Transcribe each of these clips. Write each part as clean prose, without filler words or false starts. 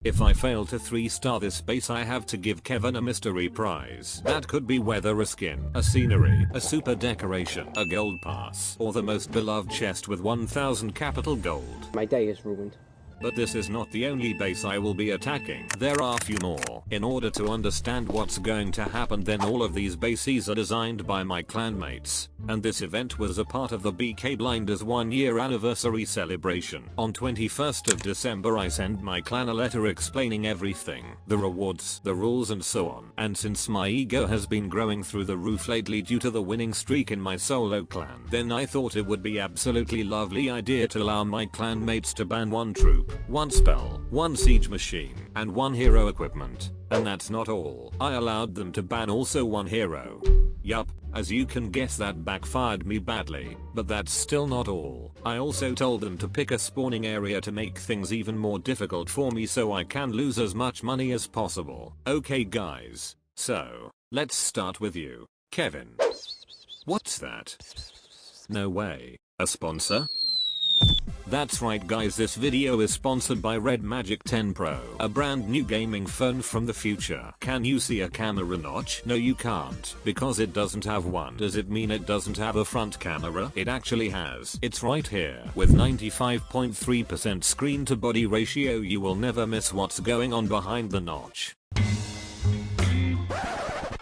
If I fail to 3-star this base, I have to give Kevin a mystery prize. That could be whether a skin, a scenery, a super decoration, a gold pass, or the most beloved chest with 1000 capital gold. My day is ruined. But this is not the only base I will be attacking. There are a few more. In order to understand what's going to happen, then all of these bases are designed by my clanmates. And this event was a part of the BK Blinders 1-year anniversary celebration. On 21st of December I sent my clan a letter explaining everything. The rewards, the rules and so on. And since my ego has been growing through the roof lately due to the winning streak in my solo clan, then I thought it would be absolutely lovely idea to allow my clanmates to ban 1 troop, 1 spell, 1 siege machine, and 1 hero equipment. And that's not all. I allowed them to ban also 1 hero. Yup, as you can guess that backfired me badly, but that's still not all. I also told them to pick a spawning area to make things even more difficult for me so I can lose as much money as possible. Okay guys, so, let's start with you, Kevin. What's that? No way, a sponsor? That's right guys, this video is sponsored by Red Magic 10 Pro, a brand new gaming phone from the future. Can you see a camera notch? No you can't, because it doesn't have one. Does it mean it doesn't have a front camera? It actually has. It's right here. With 95.3% screen to body ratio, you will never miss what's going on behind the notch.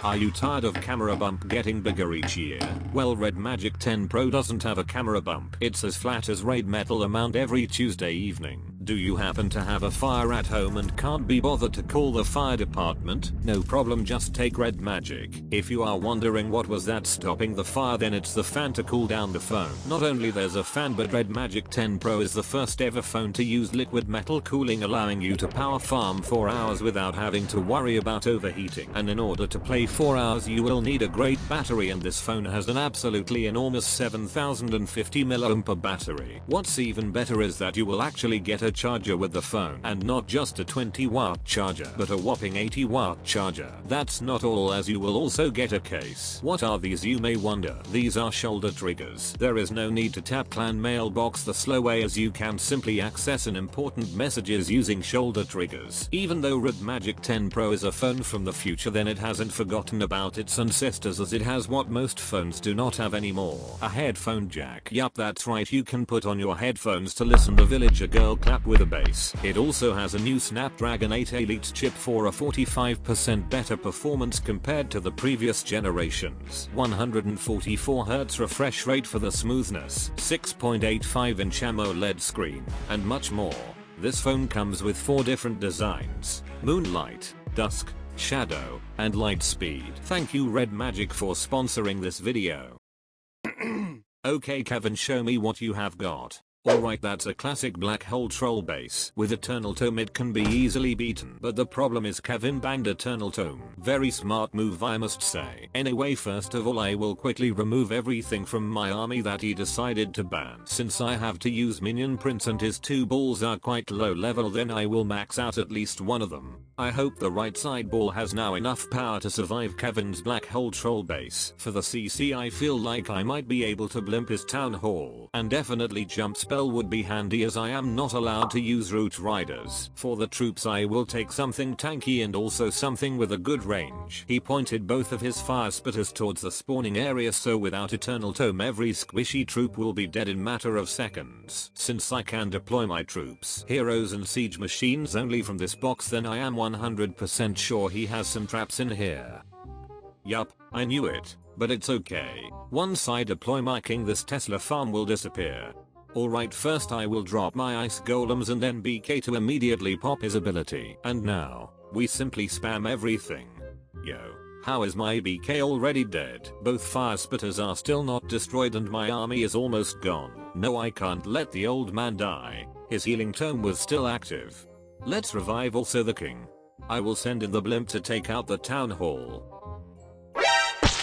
Are you tired of camera bump getting bigger each year? Well, Red Magic 10 Pro doesn't have a camera bump. It's as flat as Raid Metal amount every Tuesday evening. Do you happen to have a fire at home and can't be bothered to call the fire department? No problem, just take Red Magic. If you are wondering what was that stopping the fire, then it's the fan to cool down the phone. Not only there's a fan, but Red Magic 10 Pro is the first ever phone to use liquid metal cooling, allowing you to power farm 4 hours without having to worry about overheating. And in order to play 4 hours you will need a great battery, and this phone has an absolutely enormous 7050 mAh battery. What's even better is that you will actually get a charger with the phone, and not just a 20-watt charger but a whopping 80-watt charger. That's not all, as you will also get a case. What are these, you may wonder? These are shoulder triggers. There is no need to tap clan mailbox the slow way, as you can simply access an important messages using shoulder triggers. Even though Red Magic 10 Pro is a phone from the future, then it hasn't forgotten about its ancestors, as it has what most phones do not have anymore: a headphone jack. Yup, that's right, you can put on your headphones to listen to Villager Girl clap with a bass. It also has a new Snapdragon 8 Elite chip for a 45% better performance compared to the previous generations. 144Hz refresh rate for the smoothness, 6.85-inch AMOLED screen, and much more. This phone comes with 4 different designs: Moonlight, Dusk, Shadow, and Light Speed. Thank you Red Magic for sponsoring this video. Okay Kevin, show me what you have got. Alright, that's a classic black hole troll base. With Eternal Tome it can be easily beaten, but the problem is Kevin banned Eternal Tome. Very smart move, I must say. Anyway, first of all I will quickly remove everything from my army that he decided to ban. Since I have to use Minion Prince and his 2 balls are quite low level, then I will max out at least one of them. I hope the right side ball has now enough power to survive Kevin's black hole troll base. For the CC I feel like I might be able to blimp his town hall, and definitely jump spell would be handy, as I am not allowed to use root riders. For the troops I will take something tanky and also something with a good range. He pointed both of his fire spitters towards the spawning area, so without Eternal Tome every squishy troop will be dead in matter of seconds. Since I can deploy my troops, heroes and siege machines only from this box, then I am 100% sure he has some traps in here. Yup, I knew it, but it's okay. Once I deploy my king, this Tesla farm will disappear. Alright, first I will drop my ice golems and then BK to immediately pop his ability. And now, we simply spam everything. Yo, how is my BK already dead? Both fire spitters are still not destroyed and my army is almost gone. No, I can't let the old man die. His healing tome was still active. Let's revive also the king. I will send in the blimp to take out the town hall.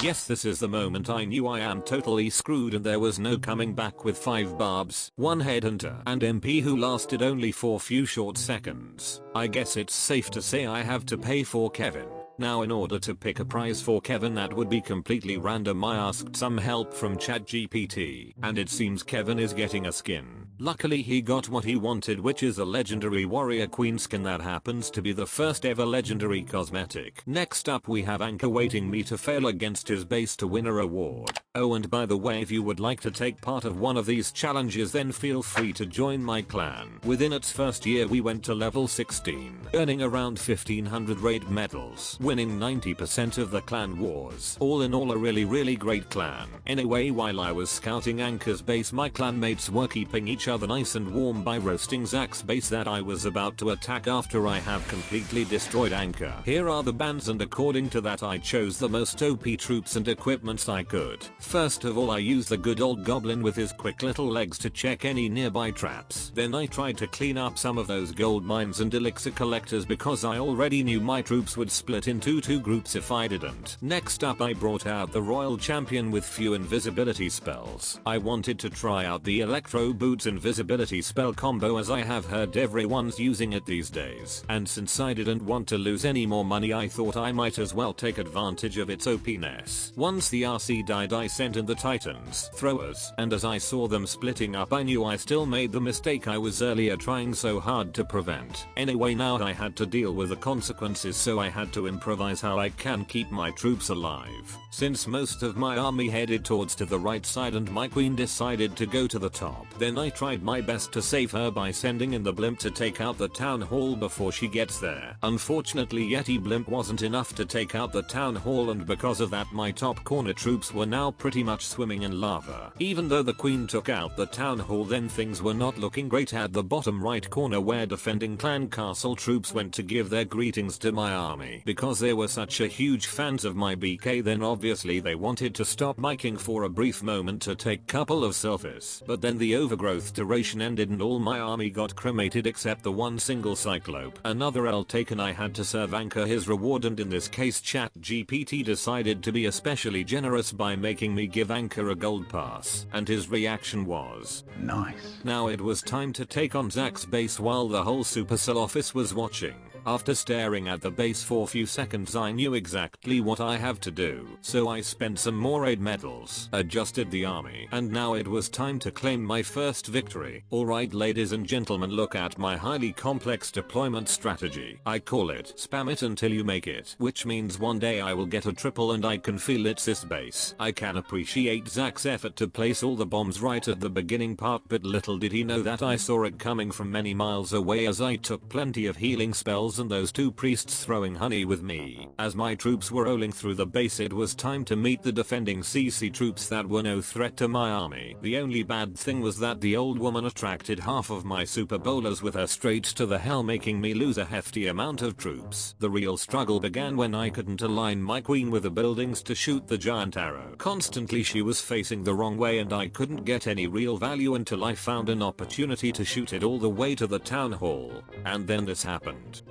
Yes, this is the moment I knew I am totally screwed and there was no coming back. With 5 barbs, 1 headhunter, and MP who lasted only for few short seconds. I guess it's safe to say I have to pay for Kevin. Now in order to pick a prize for Kevin that would be completely random, I asked some help from ChatGPT, and it seems Kevin is getting a skin. Luckily he got what he wanted, which is a legendary warrior queen skin that happens to be the first ever legendary cosmetic. Next up we have Anchor waiting me to fail against his base to win a reward. Oh, and by the way, if you would like to take part of one of these challenges, then feel free to join my clan. Within its first year we went to level 16, earning around 1500 raid medals, winning 90% of the clan wars. All in all a really great clan. Anyway, while I was scouting Anchor's base, my clanmates were keeping each other nice and warm by roasting Zach's base that I was about to attack after I have completely destroyed Anchor. Here are the bans, and according to that I chose the most OP troops and equipments I could. First of all, I used the good old goblin with his quick little legs to check any nearby traps. Then I tried to clean up some of those gold mines and elixir collectors because I already knew my troops would split into two groups if I didn't. Next up I brought out the royal champion with few invisibility spells. I wanted to try out the electro boots invisibility spell combo, as I have heard everyone's using it these days. And since I didn't want to lose any more money, I thought I might as well take advantage of its OPness. Once the RC died, I sent in the titans, throwers, and as I saw them splitting up I knew I still made the mistake I was earlier trying so hard to prevent. Anyway, now I had to deal with the consequences, so I had to improvise how I can keep my troops alive. Since most of my army headed towards to the right side and my queen decided to go to the top, then I tried my best to save her by sending in the blimp to take out the town hall before she gets there. Unfortunately, Yeti blimp wasn't enough to take out the town hall, and because of that my top corner troops were now pretty much swimming in lava. Even though the queen took out the town hall, then things were not looking great at the bottom right corner where defending clan castle troops went to give their greetings to my army. Because they were such a huge fans of my BK, then obviously they wanted to stop miking for a brief moment to take couple of selfies. But then the overgrowth duration ended and all my army got cremated except the one single cyclope. Another L taken. I had to serve Anchor his reward, and in this case ChatGPT decided to be especially generous by making me give Anchor a gold pass, and his reaction was nice. Now it was time to take on Zach's base while the whole Supercell office was watching. After staring at the base for a few seconds, I knew exactly what I have to do, so I spent some more raid medals, adjusted the army, and now it was time to claim my first victory. Alright ladies and gentlemen, look at my highly complex deployment strategy. I call it spam it until you make it, which means one day I will get a triple and I can feel it's this base. I can appreciate Zach's effort to place all the bombs right at the beginning part, but little did he know that I saw it coming from many miles away, as I took plenty of healing spells and those two priests throwing honey with me. As my troops were rolling through the base, it was time to meet the defending CC troops that were no threat to my army. The only bad thing was that the old woman attracted half of my super bowlers with her straight to the hell, making me lose a hefty amount of troops. The real struggle began when I couldn't align my queen with the buildings to shoot the giant arrow. Constantly she was facing the wrong way and I couldn't get any real value until I found an opportunity to shoot it all the way to the town hall. And then this happened.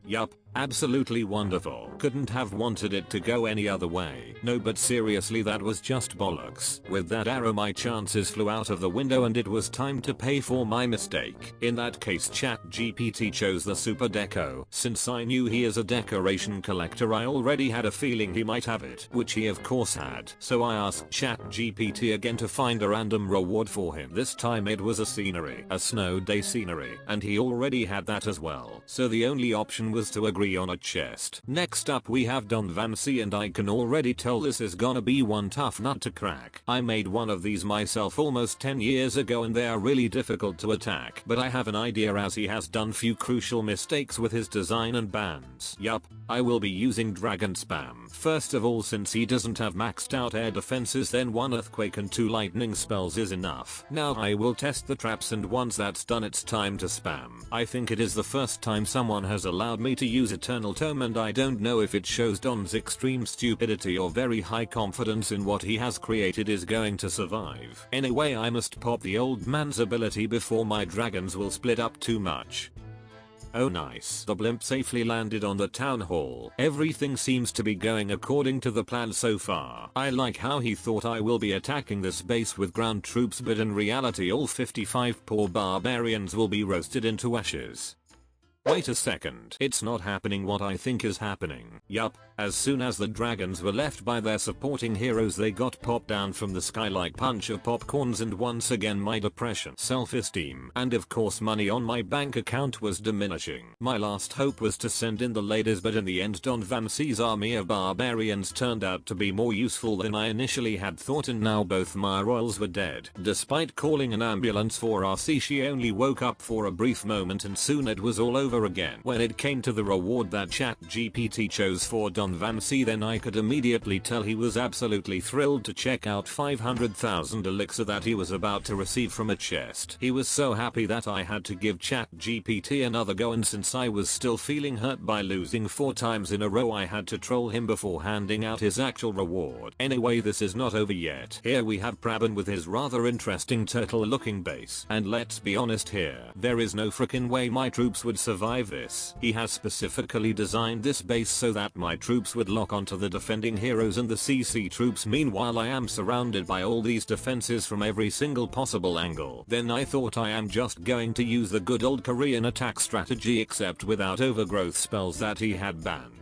Yup, absolutely wonderful. Couldn't have wanted it to go any other way. No, but seriously, that was just bollocks. With that arrow my chances flew out of the window and it was time to pay for my mistake. In that case ChatGPT chose the super deco. Since I knew he is a decoration collector, I already had a feeling he might have it, which he of course had. So I asked ChatGPT again to find a random reward for him. This time it was a scenery, a snow day scenery, and he already had that as well. So the only option was to agree on a chest. Next up we have Don Vancy, and I can already tell this is gonna be one tough nut to crack. I made one of these myself almost 10 years ago and they are really difficult to attack, but I have an idea as he has done few crucial mistakes with his design and bands. Yup, I will be using dragon spam. First of all, since he doesn't have maxed out air defenses, then 1 earthquake and 2 lightning spells is enough. Now I will test the traps, and once that's done it's time to spam. I think it is the first time someone has allowed me to use Eternal Tome, and I don't know if it shows Don's extreme stupidity or very high confidence in what he has created is going to survive. Anyway, I must pop the old man's ability before my dragons will split up too much. Oh nice. The blimp safely landed on the town hall. Everything seems to be going according to the plan so far. I like how he thought I will be attacking this base with ground troops, but in reality all 55 poor barbarians will be roasted into ashes. Wait a second, it's not happening what I think is happening. Yup, as soon as the dragons were left by their supporting heroes they got popped down from the sky like punch of popcorns, and once again my depression, self-esteem, and of course money on my bank account was diminishing. My last hope was to send in the ladies, but in the end Don Vancy's army of barbarians turned out to be more useful than I initially had thought, and now both my royals were dead. Despite calling an ambulance for RC, she only woke up for a brief moment and soon it was all over again. When it came to the reward that ChatGPT chose for Don Vancy, then I could immediately tell he was absolutely thrilled to check out 500,000 elixir that he was about to receive from a chest. He was so happy that I had to give ChatGPT another go, and since I was still feeling hurt by losing 4 times in a row I had to troll him before handing out his actual reward. Anyway, this is not over yet. Here we have Prabin with his rather interesting turtle looking base, and let's be honest here, there is no frickin' way my troops would survive this. He has specifically designed this base so that my troops would lock onto the defending heroes and the CC troops. Meanwhile I am surrounded by all these defenses from every single possible angle. Then I thought I am just going to use the good old Korean attack strategy, except without overgrowth spells that he had banned.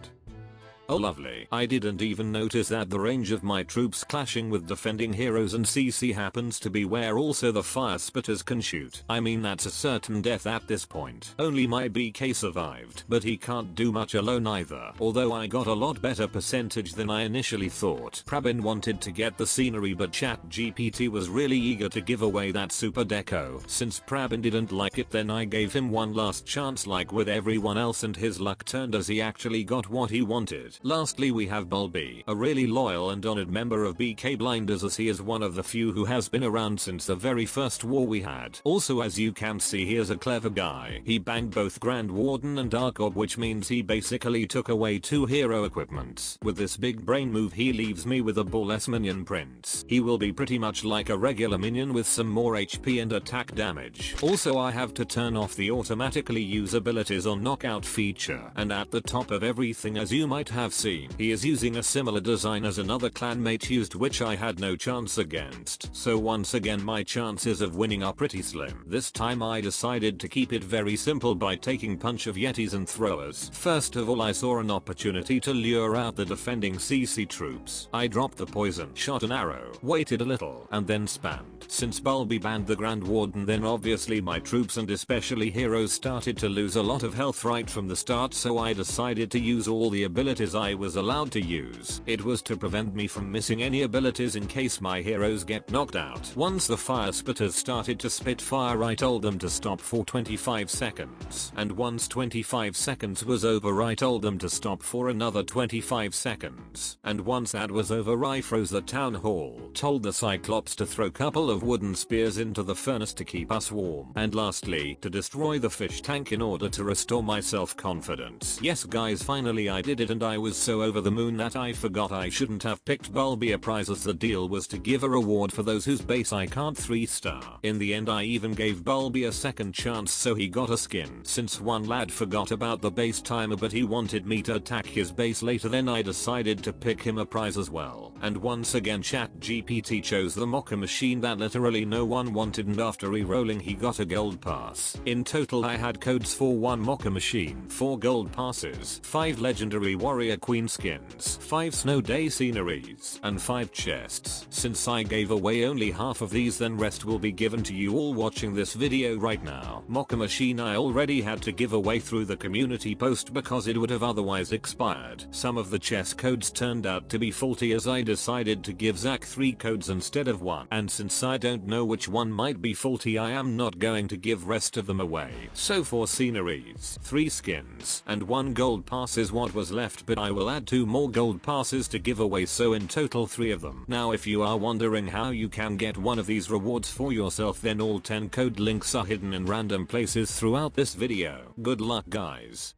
Oh lovely. I didn't even notice that the range of my troops clashing with defending heroes and CC happens to be where also the fire spitters can shoot. I mean, that's a certain death at this point. Only my BK survived, but he can't do much alone either. Although I got a lot better percentage than I initially thought. Prabin wanted to get the scenery, but ChatGPT was really eager to give away that super deco. Since Prabin didn't like it, then I gave him one last chance like with everyone else, and his luck turned as he actually got what he wanted. Lastly we have Bulby, a really loyal and honored member of BK Blinders, as he is one of the few who has been around since the very first war we had. Also, as you can see, he is a clever guy. He banged both Grand Warden and Dark Orb, which means he basically took away 2 hero equipments. With this big brain move he leaves me with a ballless minion prince. He will be pretty much like a regular minion with some more HP and attack damage. Also, I have to turn off the automatically use abilities on knockout feature, and at the top of everything, as you might have seen, he is using a similar design as another clanmate used, which I had no chance against. So once again my chances of winning are pretty slim. This time I decided to keep it very simple by taking punch of yetis and throwers. First of all I saw an opportunity to lure out the defending CC troops. I dropped the poison, shot an arrow, waited a little, and then spammed. Since Bulby banned the Grand Warden, then obviously my troops and especially heroes started to lose a lot of health right from the start, so I decided to use all the abilities I was allowed to use. It was to prevent me from missing any abilities in case my heroes get knocked out. Once the fire spitters started to spit fire, I told them to stop for 25 seconds. And once 25 seconds was over, I told them to stop for another 25 seconds. And once that was over, I froze the town hall, told the Cyclops to throw a couple of wooden spears into the furnace to keep us warm, and lastly, to destroy the fish tank in order to restore my self-confidence. Yes guys, finally I did it, and I was so over the moon that I forgot I shouldn't have picked Bulby a prize, as the deal was to give a reward for those whose base I can't 3-star. In the end I even gave Bulby a second chance, so he got a skin. Since one lad forgot about the base timer but he wanted me to attack his base later, then I decided to pick him a prize as well. And once again ChatGPT chose the mocha machine that literally no one wanted, and after re-rolling he got a gold pass. In total I had codes for 1 mocha machine, 4 gold passes, 5 legendary warrior queen skins, 5 snow day sceneries, and 5 chests. Since I gave away only half of these, then rest will be given to you all watching this video right now. Mocha machine I already had to give away through the community post because it would have otherwise expired. Some of the chest codes turned out to be faulty, as I decided to give Zach 3 codes instead of 1, and since I don't know which one might be faulty, I am not going to give rest of them away. So 4 sceneries, 3 skins, and 1 gold pass is what was left, but I will add 2 more gold passes to give away, so in total 3 of them. Now if you are wondering how you can get one of these rewards for yourself, then all 10 code links are hidden in random places throughout this video. Good luck guys.